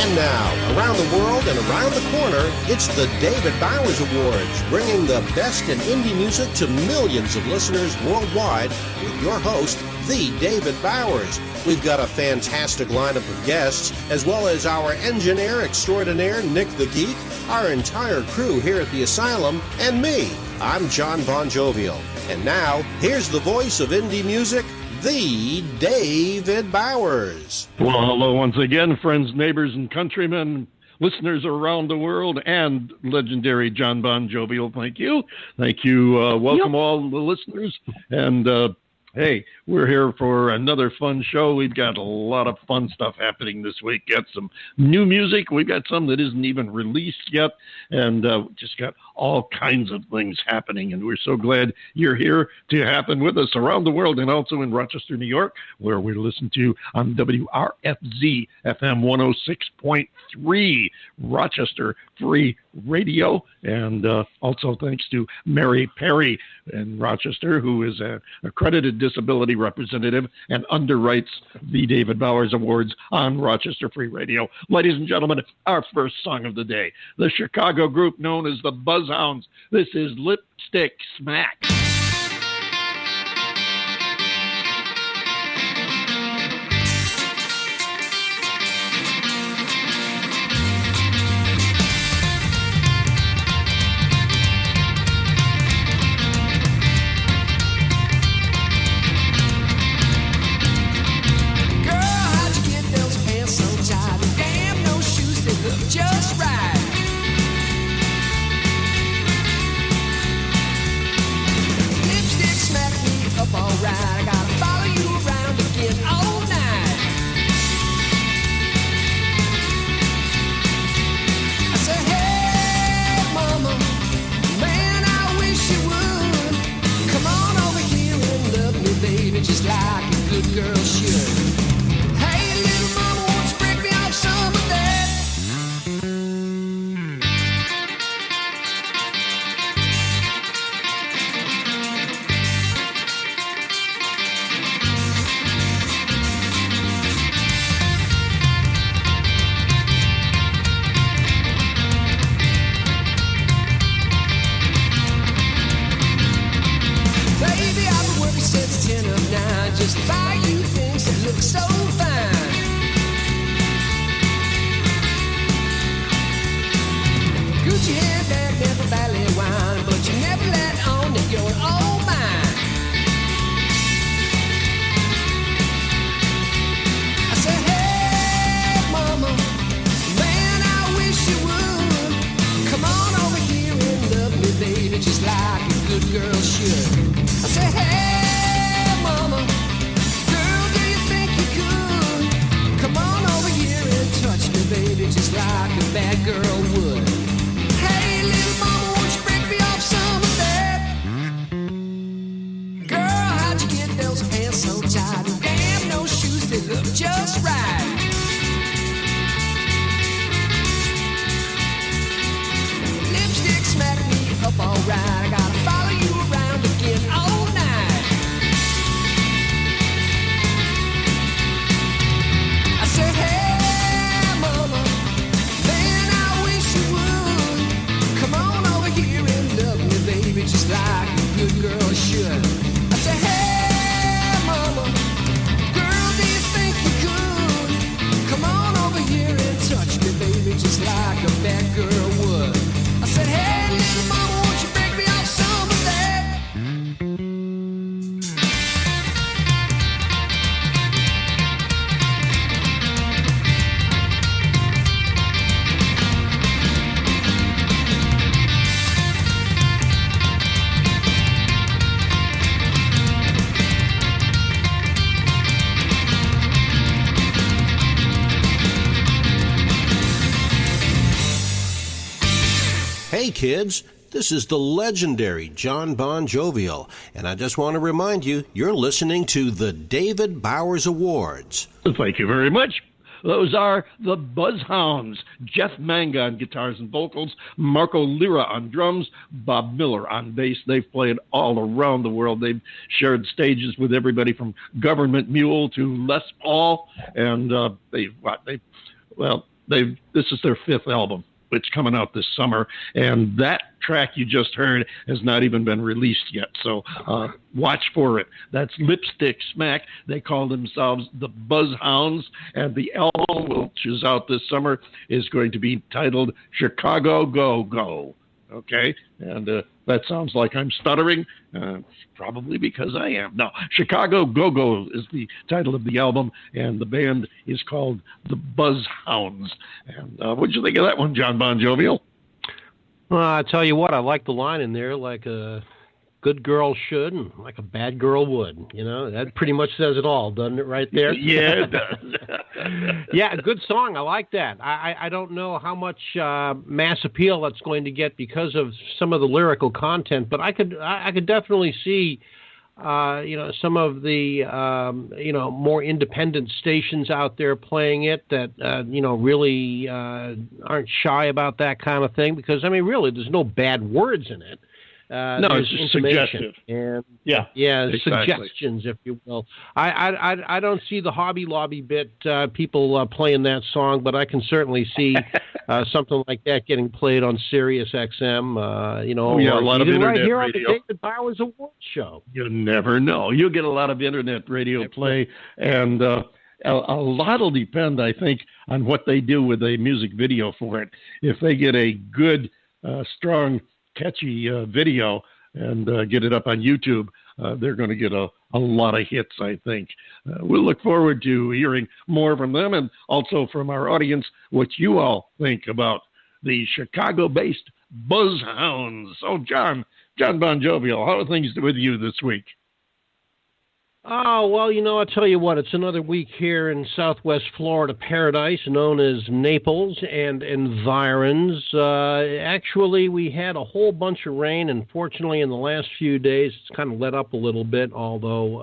And now, around the world and around the corner, it's the David Bowers Awards, bringing the best in indie music to millions of listeners worldwide with your host, the David Bowers. We've got a fantastic lineup of guests, as well as our engineer extraordinaire, Nick the Geek, our entire crew here at the Asylum, and me. I'm John Bon Jovial. And now, here's the voice of indie music, the David Bowers. Well, hello once again, friends, neighbors, and countrymen, listeners around the world, and legendary John Bon Jovial. Thank you. Thank you. Welcome all the listeners. And hey, we're here for another fun show. We've got a lot of fun stuff happening this week. Got some new music. We've got some that isn't even released yet. And just got all kinds of things happening. And we're so glad you're here to happen with us around the world and also in Rochester, New York, where we listen to on WRFZ FM 106.3 Rochester Free Radio. And also thanks to Mary Perry in Rochester, who is an accredited disability representative and underwrites the David Bowers Awards on Rochester Free Radio. Ladies and gentlemen, our first song of the day, the Chicago group known as the Buzzhounds. This is Lipstick Smack. Just right. Lipstick smack me up alright. I gotta follow you around again all night. I said, hey, mama, man, I wish you would. Come on over here and love me, baby, just like a good girl should. Hey, little mama, won't you break me off some of that? Just buy you things that look so fine. Gucci handbag, never valley wine, but you never let on that you're all mine. I said, hey, mama, man, I wish you would. Come on over here and love me, baby, just like a good girl should. I said, hey, mama, baby, just like a bad girl would. Hey, little mama, won't you break me off some of that? Girl, how'd you get those pants so tight? And damn, those shoes, they look just right. Lipstick smack me up alright. I gotta follow you around again all night. I said, hey, just like a good girl should. I say, hey, mama, girl, do you think you could? Come on over here and touch me, baby, just like a bad girl would. I said, hey, little mama, won't you break me off some of that? Hey kids, this is the legendary John Bon Jovial, and I just want to remind you, you're listening to the David Bowers Awards. Thank you very much. Those are the Buzzhounds. Jeff Manga on guitars and vocals, Marco Lira on drums, Bob Miller on bass. They've played all around the world. They've shared stages with everybody from Government Mule to Les Paul, and this is their 5th album. It's coming out this summer, and that track you just heard has not even been released yet. So watch for it. That's Lipstick Smack. They call themselves the Buzzhounds, and the album, which is out this summer, is going to be titled Chicago Go Go. Okay, and that sounds like I'm stuttering, probably because I am. No, Chicago Go Go is the title of the album, and the band is called the Buzzhounds. And what'd you think of that one, John Bon Jovial? I tell you what, I like the line in there, like a good girl should and like a bad girl would. You know, that pretty much says it all, doesn't it, right there? Yeah, it does. Yeah, good song. I like that. I don't know how much mass appeal that's going to get because of some of the lyrical content, but I could definitely see some of the more independent stations out there playing it that really aren't shy about that kind of thing, because I mean, really, there's no bad words in it. No, it's just suggestive. And yeah, exactly. Suggestions, if you will. I don't see the Hobby Lobby bit people playing that song, but I can certainly see something like that getting played on Sirius XM. A lot of internet right here radio. On the David Bowers Awards show. You never know. You'll get a lot of internet radio play, and a lot will depend, I think, on what they do with a music video for it. If they get a good, strong, catchy video and get it up on YouTube, they're going to get a lot of hits, I think. We'll look forward to hearing more from them, and also from our audience what you all think about the Chicago-based Buzzhounds. So, John Bon Jovial, how are things with you this week? Oh, well, I'll tell you what, it's another week here in Southwest Florida paradise known as Naples and environs. Actually, we had a whole bunch of rain, and fortunately in the last few days it's kind of let up a little bit, although,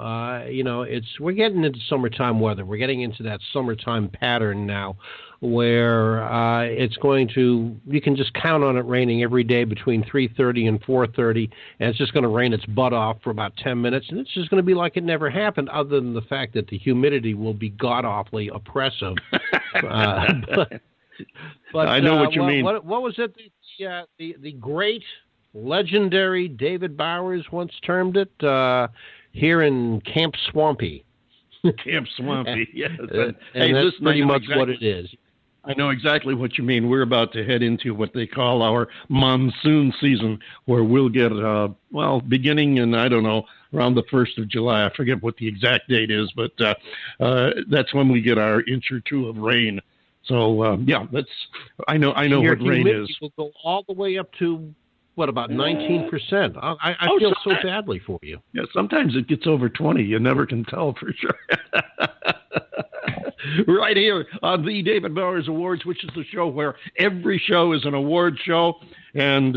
we're getting into summertime weather. We're getting into that summertime pattern now, where you can just count on it raining every day between 3:30 and 4:30, and it's just going to rain its butt off for about 10 minutes, and it's just going to be like it never happened, other than the fact that the humidity will be god-awfully oppressive. But I know what you mean. What was it the great, legendary David Bowers once termed it, here in Camp Swampy? Camp Swampy, yes. And that's pretty much what it is. I know exactly what you mean. We're about to head into what they call our monsoon season, where we'll get, beginning in, I don't know, around the 1st of July. I forget what the exact date is, but that's when we get our inch or two of rain. So, I know what rain is. Will go all the way up to, about 19%? I feel so badly for you. Yeah, sometimes it gets over 20. You never can tell for sure. Right here on the David Bowers Awards, which is the show where every show is an award show, and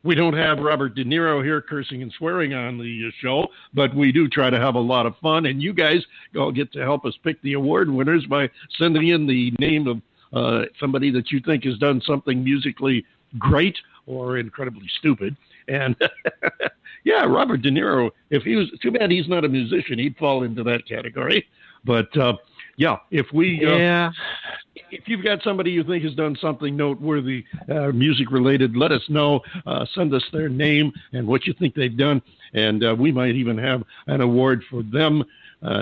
we don't have Robert De Niro here cursing and swearing on the show, but we do try to have a lot of fun, and you guys all get to help us pick the award winners by sending in the name of somebody that you think has done something musically great or incredibly stupid. And yeah, Robert De Niro, if he was, too bad he's not a musician, he'd fall into that category. But if you've got somebody you think has done something noteworthy, music related, let us know. Send us their name and what you think they've done, and we might even have an award for them,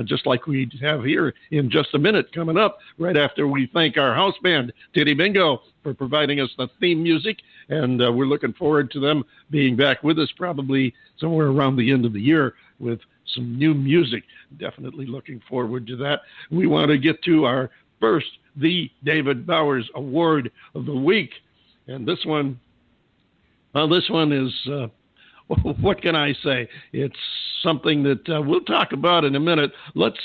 just like we have here in just a minute, coming up right after we thank our house band, Titty Bingo, for providing us the theme music, and we're looking forward to them being back with us probably somewhere around the end of the year with some new music. Definitely looking forward to that. We want to get to our first The David Bowers Award of the week, and this one is what can I say? It's something that we'll talk about in a minute. Let's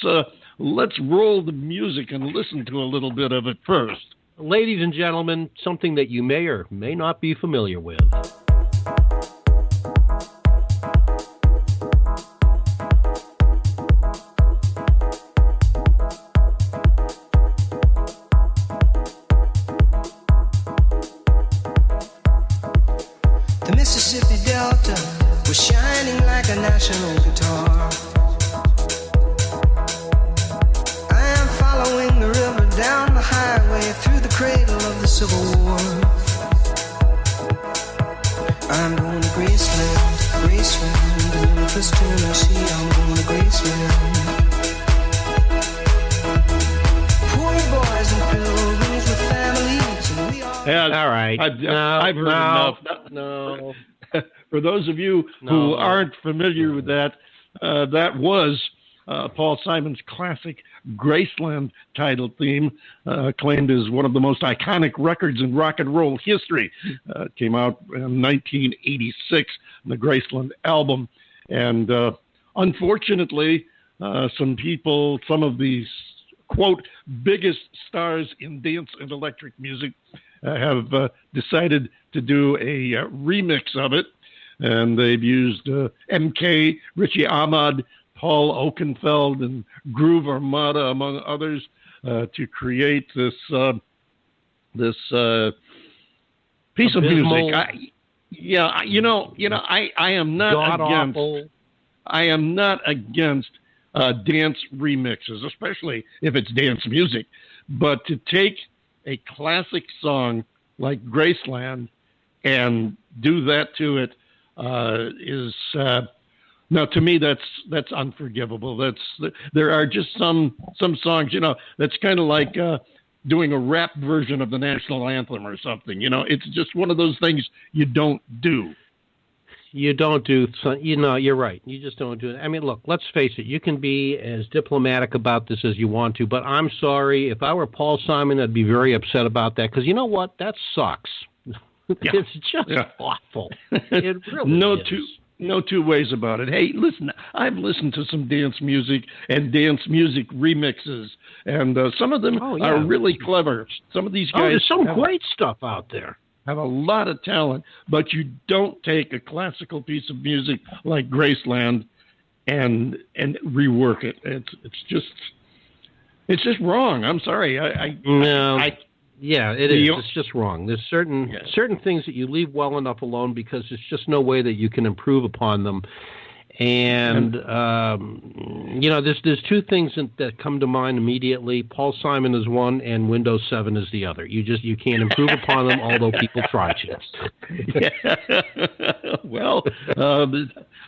roll the music and listen to a little bit of it first. Ladies and gentlemen, something that you may or may not be familiar with. The Mississippi Delta was shining like a national guitar. I am following the river down the highway Civil War. I'm going to Graceland, Graceland, to Memphis, Tennessee. I'm going to Graceland. Poor boys and pilgrims with families, and we are. Yeah, all right. I've heard enough. No. For those of you who aren't familiar with that, that was Paul Simon's classic Graceland title theme, claimed as one of the most iconic records in rock and roll history. It came out in 1986 on the Graceland album. And unfortunately, some of these, quote, biggest stars in dance and electric music have decided to do a remix of it. And they've used MK, Richie Ahmad, Paul Oakenfeld, and Groove Armada, among others, to create this piece of music. I am not against dance remixes, especially if it's dance music. But to take a classic song like Graceland and do that to it is now, to me, that's unforgivable. There are just some songs, that's kind of like doing a rap version of the national anthem or something. It's just one of those things you don't do. You don't do, you're right. You just don't do it. I mean, look, let's face it. You can be as diplomatic about this as you want to, but I'm sorry. If I were Paul Simon, I'd be very upset about that because you know what? That sucks. Yeah. It's just awful. It really is. No two ways about it. Hey, listen, I've listened to some dance music and dance music remixes, and some of them are really clever. Some of these guys there's some great stuff out there. Have a lot of talent, but you don't take a classical piece of music like Graceland and rework it. It's just wrong. I'm sorry. Yeah, it is. It's just wrong. There's certain things that you leave well enough alone because there's just no way that you can improve upon them. And there's two things that come to mind immediately. Paul Simon is one, and Windows 7 is the other. You can't improve upon them, although people try to. Well,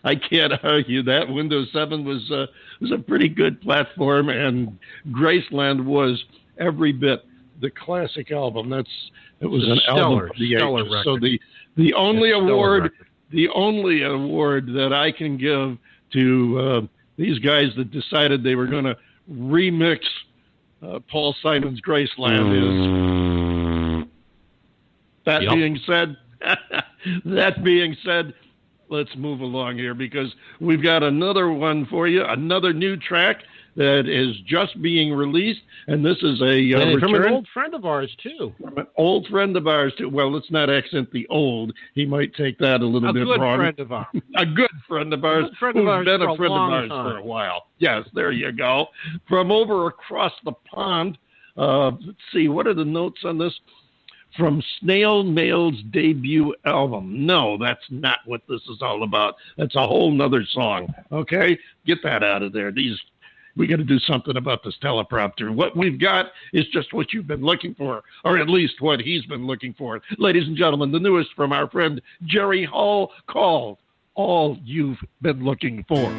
I can't argue that. Windows 7 was a pretty good platform, and Graceland was every bit the classic album. It was an album of the ages. So the only award that I can give to these guys that decided they were going to remix Paul Simon's Graceland is that being said, let's move along here because we've got another one for you, another new track that is just being released, and this is from an old friend of ours, too. From an old friend of ours, too. Well, let's not accent the old. He might take that a little bit wrong. A good friend of ours. A good friend of ours who's been a friend of ours for a while. Yes, there you go. From over across the pond, let's see, what are the notes on this? From Snail Mail's debut album. No, that's not what this is all about. That's a whole nother song. Okay? Get that out of there. We got to do something about this teleprompter. What we've got is just what you've been looking for, or at least what he's been looking for. Ladies and gentlemen, the newest from our friend Jerry Hall, called All You've Been Looking For.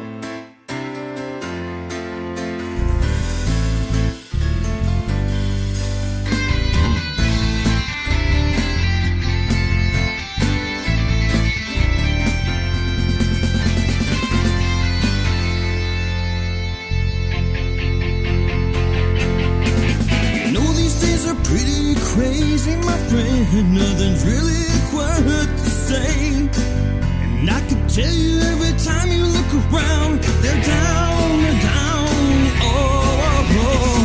Crazy, my friend, nothing's really quite the same. And I can tell you every time you look around, they're down, oh, oh, oh.